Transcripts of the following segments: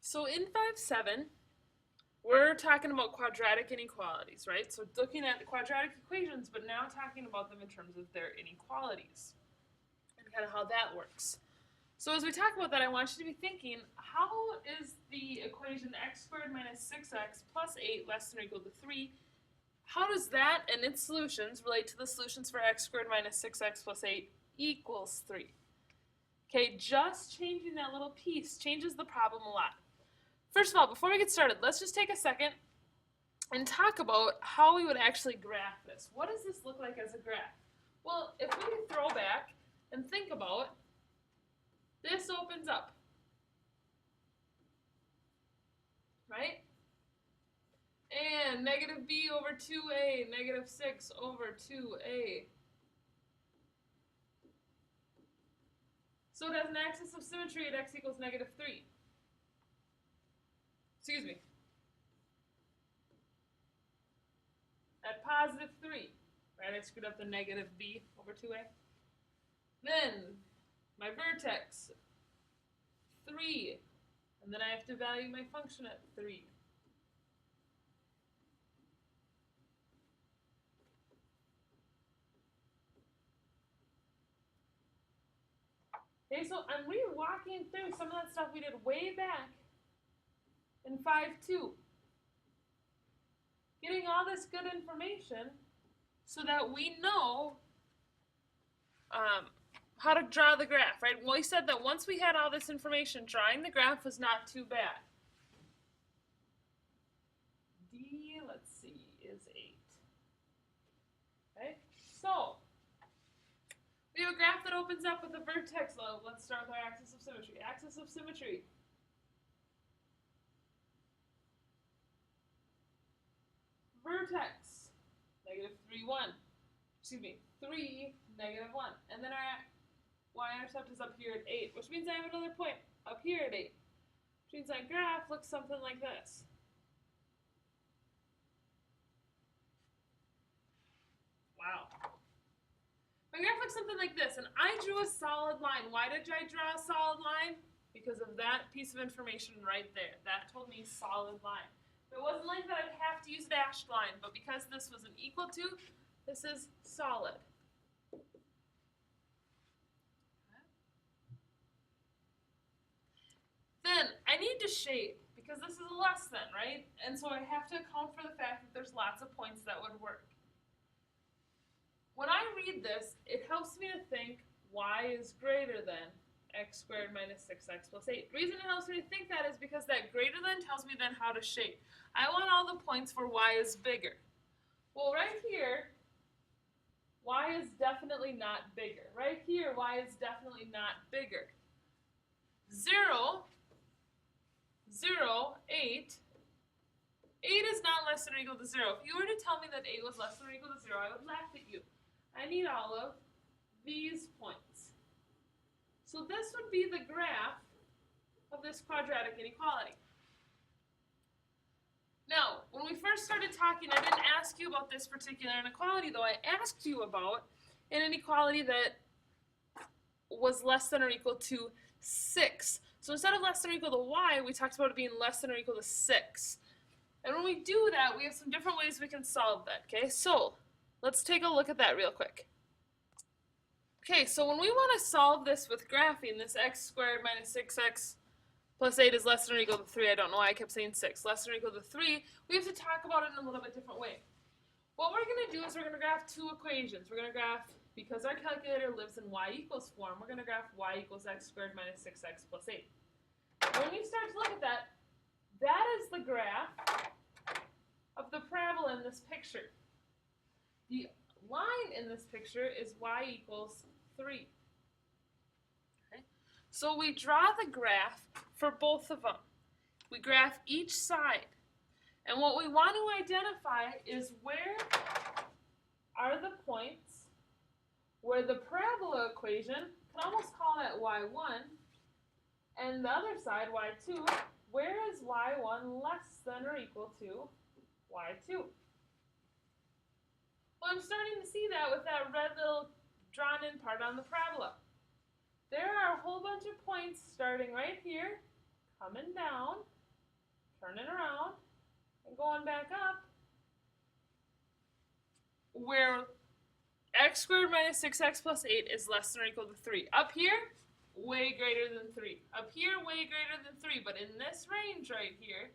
So in 5.7, we're talking about quadratic inequalities, right? So looking at quadratic equations, but now talking about them in terms of their inequalities and kind of how that works. So as we talk about that, I want you to be thinking, how is the equation x squared minus 6x plus 8 less than or equal to 3, how does that and its solutions relate to the solutions for x squared minus 6x plus 8 equals 3? Okay, just changing that little piece changes the problem a lot. First of all, before we get started, let's just take a second and talk about how we would actually graph this. What does this look like as a graph? Well, if we throw back and think about, this opens up, right? And negative b over 2a, negative 6 over 2a. So it has an axis of symmetry at x equals negative 3. Excuse me. At positive 3. Right, I screwed up the negative b over 2a. Then, my vertex, 3. And then I have to value my function at 3. Okay, so I'm re-walking through some of that stuff we did way back in 5.2. Getting all this good information so that we know how to draw the graph, right? Well, we said that once we had all this information, drawing the graph was not too bad. D, let's see, is 8. Okay, so we have a graph that opens up with a vertex low. Let's start with our axis of symmetry. Axis of symmetry. Vertex, negative 3, 1. Excuse me, 3, negative 1. And then our y-intercept is up here at 8, which means I have another point up here at 8. Which means my graph looks something like this. Wow. My graph looks something like this, and I drew a solid line. Why did I draw a solid line? Because of that piece of information right there. That told me solid line. If it wasn't like that, I'd have to use a dashed line, but because this was an equal to, this is solid. Then I need to shape, because this is a less than, right? And so I have to account for the fact that there's lots of points that would work. When I read this, it helps me to think y is greater than x squared minus 6x plus 8. The reason it helps me to think that is because that greater than tells me then how to shape. I want all the points where y is bigger. Well, right here, y is definitely not bigger. Right here, y is definitely not bigger. 0, 0, 8. 8 is not less than or equal to 0. If you were to tell me that 8 was less than or equal to 0, I would laugh at you. I need all of these points. So this would be the graph of this quadratic inequality. Now, when we first started talking, I didn't ask you about this particular inequality, though I asked you about an inequality that was less than or equal to 6. So instead of less than or equal to y, we talked about it being less than or equal to 6. And when we do that, we have some different ways we can solve that, okay? So let's take a look at that real quick. Okay, so when we want to solve this with graphing, this x squared minus 6x plus 8 is less than or equal to 3. I don't know why I kept saying 6. Less than or equal to 3, we have to talk about it in a little bit different way. What we're going to do is we're going to graph two equations. We're going to graph, because our calculator lives in y equals form, we're going to graph y equals x squared minus 6x plus 8. When we start to look at that, that is the graph of the parabola in this picture. The line in this picture is y equals 3. Okay. So we draw the graph for both of them. We graph each side. And what we want to identify is where are the points where the parabola equation, can almost call that y1, and the other side, y2, where is y1 less than or equal to y2? Well, I'm starting to see that with that red little drawn in part on the parabola. There are a whole bunch of points starting right here, coming down, turning around and going back up, where x squared minus 6x plus 8 is less than or equal to 3. Up here, way greater than 3. Up here, way greater than 3. But in this range right here,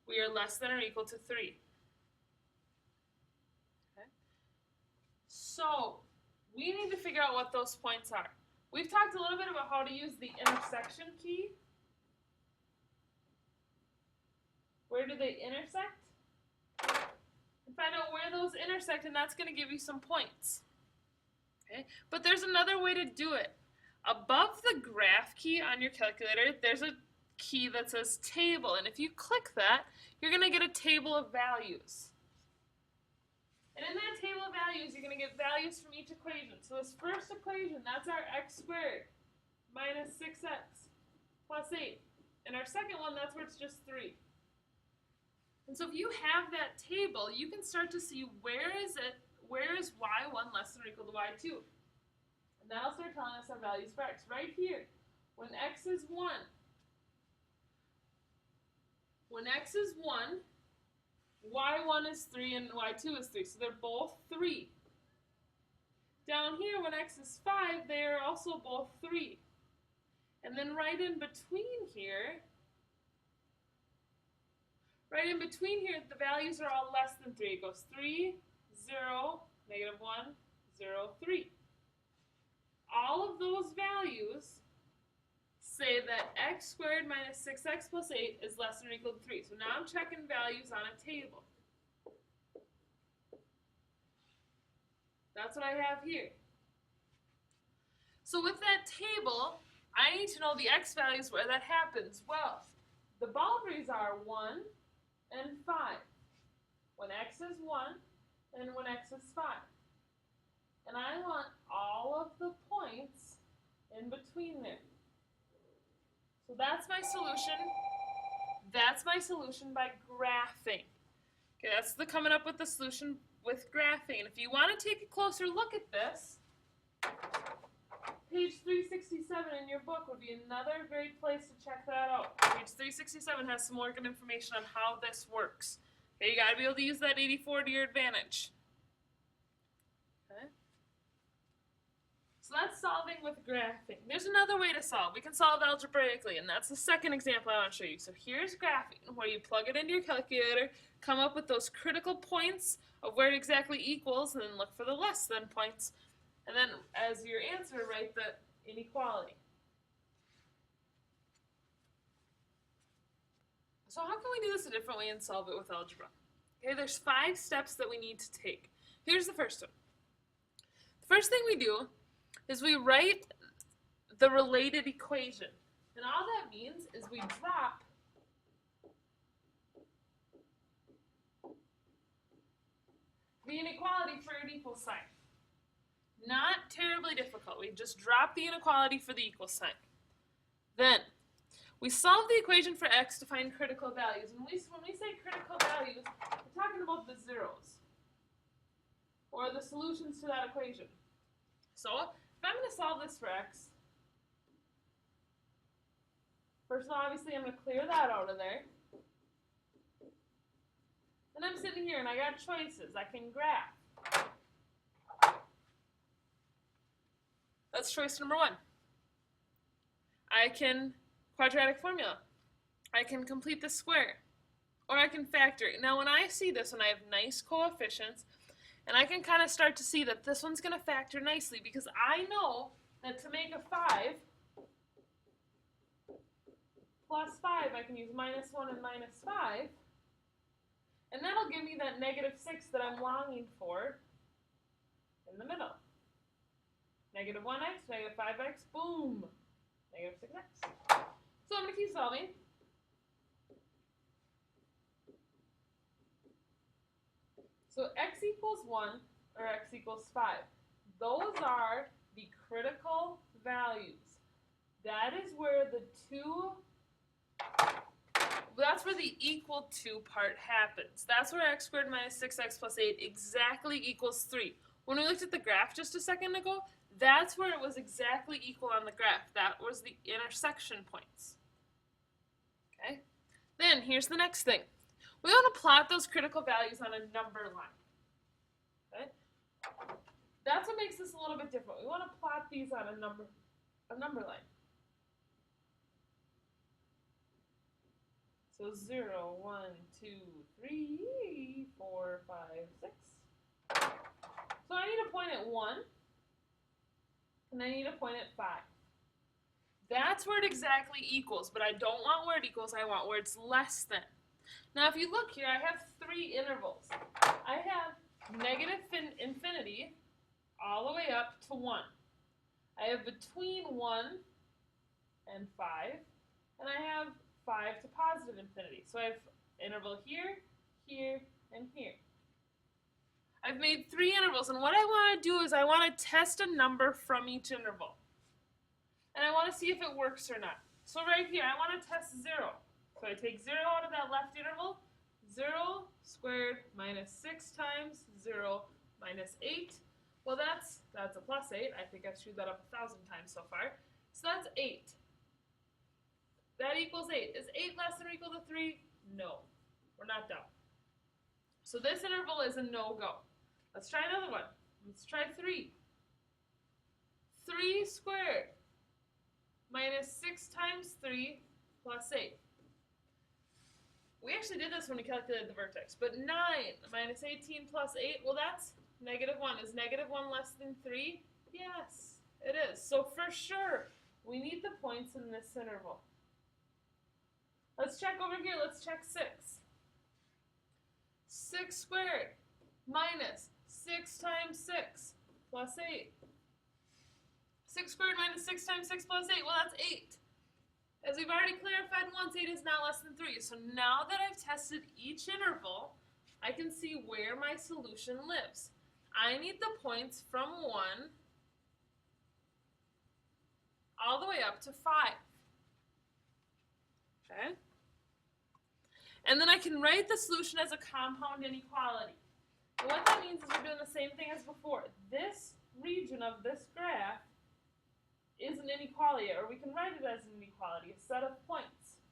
we are less than or equal to 3. Okay? So, we need to figure out what those points are. We've talked a little bit about how to use the intersection key. Where do they intersect? And find out where those intersect, and that's going to give you some points. Okay? But there's another way to do it. Above the graph key on your calculator, there's a key that says table, and if you click that, you're going to get a table of values. And in that table of values, you're going to get values from each equation. So this first equation, that's our x squared minus 6x plus 8. And our second one, that's where it's just 3. And so if you have that table, you can start to see where is y1 less than or equal to y2. And that'll start telling us our values for x. Right here, when x is 1, y1 is 3 and y2 is 3, so they're both 3. Down here, when x is 5, they are also both 3. And then right in between here, the values are all less than 3. It goes 3, 0, negative 1, 0, 3. All of those values say that x squared minus 6x plus 8 is less than or equal to 3. So now I'm checking values on a table. That's what I have here. So with that table, I need to know the x values where that happens. Well, the boundaries are 1 and 5. When x is 1 and when x is 5. And I want all of the points in between there. So that's my solution. That's my solution by graphing. Okay, that's the coming up with the solution with graphing. And if you want to take a closer look at this, page 367 in your book would be another great place to check that out. Page 367 has some more good information on how this works. Okay, you got to be able to use that 84 to your advantage. Okay. So that's solving with graphing. There's another way to solve. We can solve algebraically, and that's the second example I want to show you. So here's graphing, where you plug it into your calculator, come up with those critical points of where it exactly equals, and then look for the less than points. And then, as your answer, write the inequality. So how can we do this a different way and solve it with algebra? Okay, there's 5 steps that we need to take. Here's the first one. The first thing we do is we write the related equation. And all that means is we drop the inequality for an equal sign. Not terribly difficult. We just drop the inequality for the equal sign. Then, we solve the equation for x to find critical values. And when we say critical values, we're talking about the zeros, or the solutions to that equation. So, if I'm going to solve this for x, first of all, obviously, I'm going to clear that out of there. Then I'm sitting here and I got choices. I can graph. That's choice number 1. I can quadratic formula. I can complete the square. Or I can factor it. Now when I see this one, I have nice coefficients, and I can kind of start to see that this one's going to factor nicely, because I know that to make a 5 plus 5, I can use minus 1 and minus 5. And that'll give me that negative 6 that I'm longing for in the middle. Negative 1x, negative 5x, boom, negative 6x. So I'm going to keep solving. So x equals 1 or x equals 5. Those are the critical values. That is where the that's where the equal to part happens. That's where x squared minus 6x plus 8 exactly equals 3. When we looked at the graph just a second ago, that's where it was exactly equal on the graph. That was the intersection points. Okay? here's the next thing. We want to plot those critical values on a number line. Okay? That's what makes this a little bit different. We want to plot these on a number line. So 0, 1, 2, 3, 4, 5, 6. So I need a point at 1, and I need a point at 5. That's where it exactly equals, but I don't want where it equals, I want where it's less than. Now if you look here, I have 3 intervals. I have negative infinity all the way up to 1. I have between 1 and 5, and I have 5 to positive infinity. So I have interval here, here, and here. I've made 3 intervals, and what I want to do is I want to test a number from each interval. And I want to see if it works or not. So right here, I want to test 0. So I take 0 out of that left interval. 0 squared minus 6 times 0 minus 8. Well, that's a plus 8. I think I've screwed that up 1,000 times so far. So that's 8. That equals 8. Is 8 less than or equal to 3? No. We're not done. So this interval is a no-go. Let's try another one. Let's try 3. 3 squared minus 6 times 3 plus 8. We actually did this when we calculated the vertex, but 9 minus 18 plus 8, well that's negative 1. Is negative 1 less than 3? Yes, it is. So for sure, we need the points in this interval. Let's check over here. Let's check 6. 6 squared minus 6 times 6 plus 8. 6 squared minus 6 times 6 plus 8, well that's 8. As we've already clarified once, 8 is now less than 3. So now that I've tested each interval, I can see where my solution lives. I need the points from 1 all the way up to 5. Okay? And then I can write the solution as a compound inequality. And what that means is we're doing the same thing as before. This region of this graph is an inequality, or we can write it as an inequality, a set of points.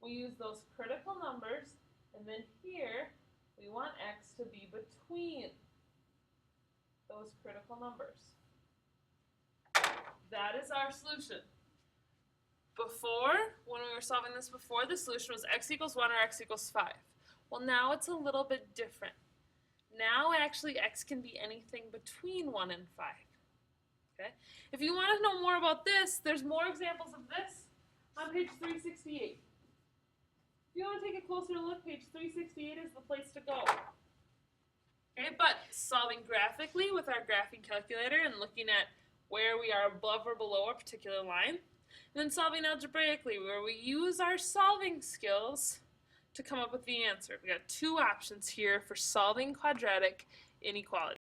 We use those critical numbers, and then here we want x to be between those critical numbers. That is our solution. Before, when we were solving this before, the solution was x equals 1 or x equals 5. Well, now it's a little bit different. Now actually x can be anything between 1 and 5. Okay? If you want to know more about this, there's more examples of this on page 368. If you want to take a closer look, page 368 is the place to go. Okay, but solving graphically with our graphing calculator and looking at where we are above or below a particular line, and then solving algebraically where we use our solving skills to come up with the answer. We got 2 options here for solving quadratic inequalities.